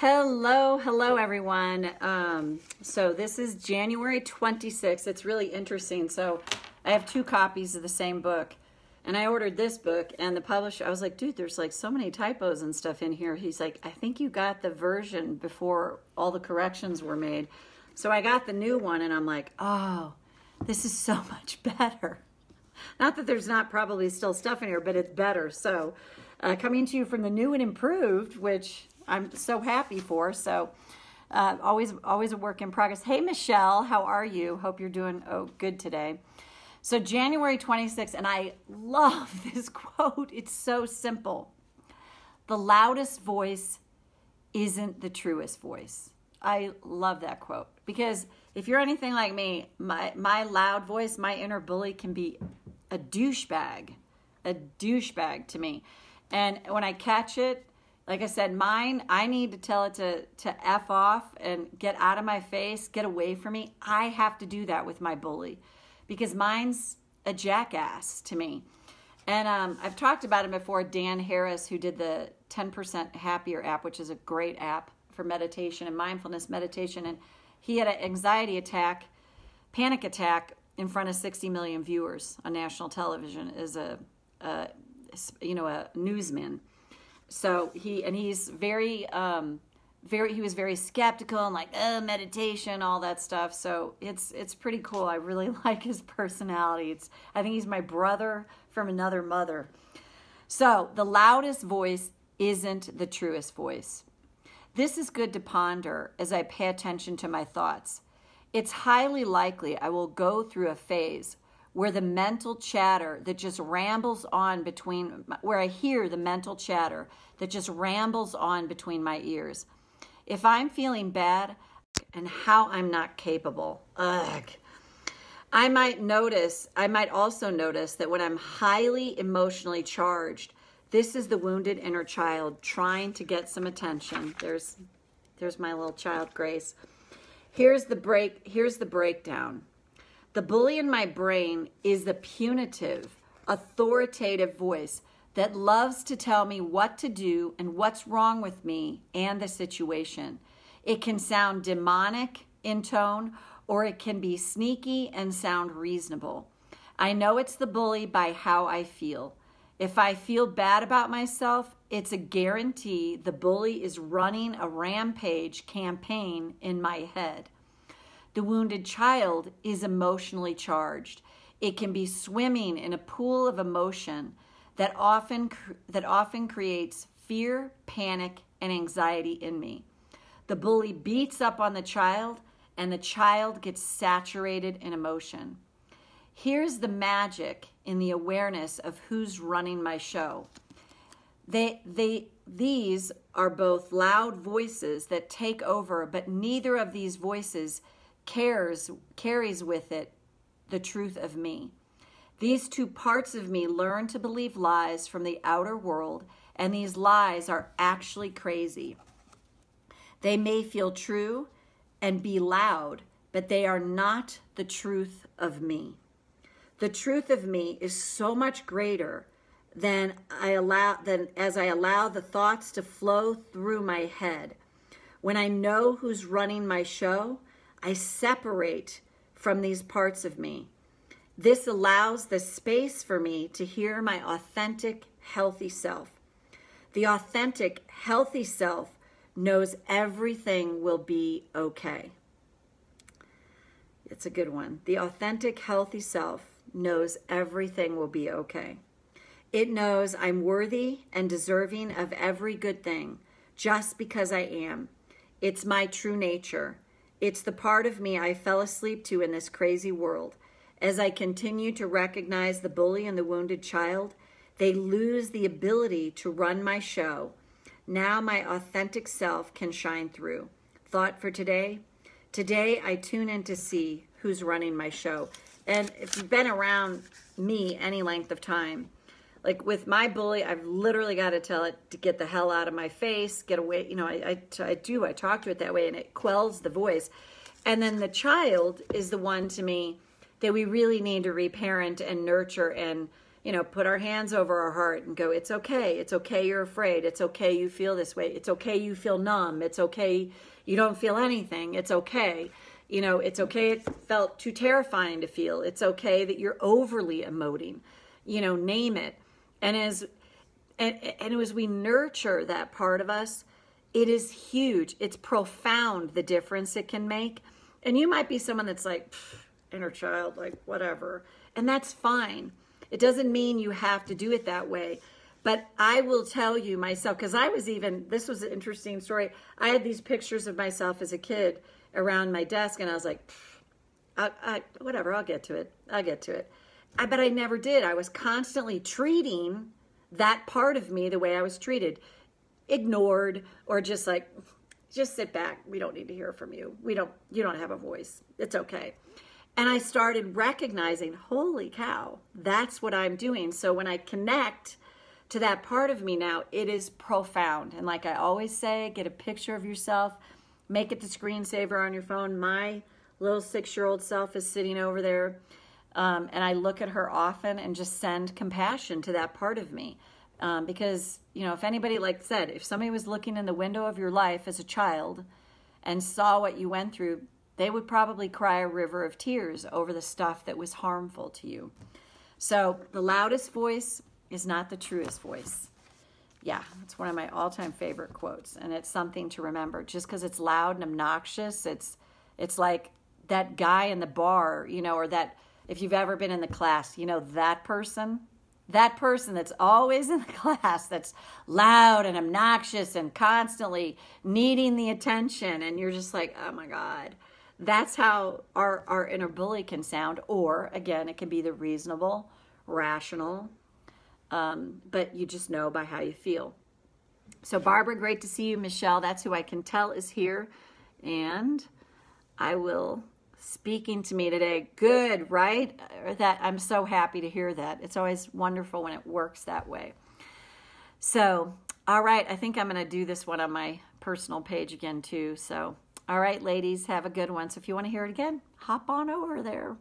Hello everyone. So this is January 26th. It's really interesting. So I have two copies of the same book, and I ordered this book, and the publisher, I was like, dude, there's like so many typos and stuff in here. He's like, I think you got the version before all the corrections were made. So I got the new one, and I'm like, oh, this is so much better. Not that there's not probably still stuff in here, but it's better. So coming to you from the new and improved, which I'm so happy for. So always a work in progress. Hey, Michelle, how are you? Hope you're doing good today. So January 26th, and I love this quote. It's so simple. The loudest voice isn't the truest voice. I love that quote because if you're anything like me, my loud voice, my inner bully can be a douchebag to me. And when I catch it, like I said, mine, I need to tell it to F off and get out of my face, get away from me. I have to do that with my bully because mine's a jackass to me. And I've talked about him before, Dan Harris, who did the 10% Happier app, which is a great app for meditation and mindfulness meditation. And he had an anxiety attack, panic attack in front of 60 million viewers on national television as a newsman. So he's very, he was very skeptical and like, meditation, all that stuff. So it's pretty cool. I really like his personality. I think he's my brother from another mother. So the loudest voice isn't the truest voice. This is good to ponder as I pay attention to my thoughts. It's highly likely I will go through a phase where the mental chatter that just rambles on where I hear the mental chatter that just rambles on between my ears. If I'm feeling bad and how I'm not capable, I might also notice that when I'm highly emotionally charged, this is the wounded inner child trying to get some attention. There's my little child, Grace. Here's the breakdown. The bully in my brain is the punitive, authoritative voice that loves to tell me what to do and what's wrong with me and the situation. It can sound demonic in tone, or it can be sneaky and sound reasonable. I know it's the bully by how I feel. If I feel bad about myself, it's a guarantee the bully is running a rampage campaign in my head. The wounded child is emotionally charged. It can be swimming in a pool of emotion that often creates fear, panic, and anxiety in me. The bully beats up on the child, and the child gets saturated in emotion. Here's the magic in the awareness of who's running my show. These are both loud voices that take over, but neither of these voices carries with it the truth of me. These two parts of me learn to believe lies from the outer world, and these lies are actually crazy. They may feel true and be loud, but they are not the truth of me. The truth of me is so much greater than as I allow the thoughts to flow through my head. When I know who's running my show, I separate from these parts of me. This allows the space for me to hear my authentic, healthy self. The authentic, healthy self knows everything will be okay. It's a good one. The authentic, healthy self knows everything will be okay. It knows I'm worthy and deserving of every good thing just because I am. It's my true nature. It's the part of me I fell asleep to in this crazy world. As I continue to recognize the bully and the wounded child, they lose the ability to run my show. Now my authentic self can shine through. Thought for today? Today I tune in to see who's running my show. And if you've been around me any length of time, like with my bully, I've literally got to tell it to get the hell out of my face, get away. You know, I talk to it that way, and it quells the voice. And then the child is the one to me that we really need to reparent and nurture and put our hands over our heart and go, it's okay. It's okay you're afraid. It's okay you feel this way. It's okay you feel numb. It's okay you don't feel anything. It's okay. It's okay it felt too terrifying to feel. It's okay that you're overly emoting. Name it. And as we nurture that part of us, it is huge. It's profound, the difference it can make. And you might be someone that's like, inner child, like whatever. And that's fine. It doesn't mean you have to do it that way. But I will tell you myself, because this was an interesting story. I had these pictures of myself as a kid around my desk, and I was like, whatever, I'll get to it. But I never did. I was constantly treating that part of me the way I was treated. Ignored, or just like, just sit back. We don't need to hear from you. You don't have a voice. It's okay. And I started recognizing, holy cow, that's what I'm doing. So when I connect to that part of me now, it is profound. And like I always say, get a picture of yourself, make it the screensaver on your phone. My little 6-year-old self is sitting over there. And I look at her often and just send compassion to that part of me. Because, if anybody, like said, if somebody was looking in the window of your life as a child and saw what you went through, they would probably cry a river of tears over the stuff that was harmful to you. So the loudest voice is not the truest voice. Yeah, it's one of my all-time favorite quotes, and it's something to remember. Just because it's loud and obnoxious, it's like that guy in the bar, or that, if you've ever been in the class, that person that's always in the class, that's loud and obnoxious and constantly needing the attention, and you're just like, oh my God. That's how our inner bully can sound. Or, again, it can be the reasonable, rational, but you just know by how you feel. So, Barbara, great to see you. Michelle, that's who I can tell is here. And I will, speaking to me today. Good, right? That I'm so happy to hear that. It's always wonderful when it works that way. So, all right, I think I'm going to do this one on my personal page again, too. So, all right, ladies, have a good one. So if you want to hear it again, hop on over there.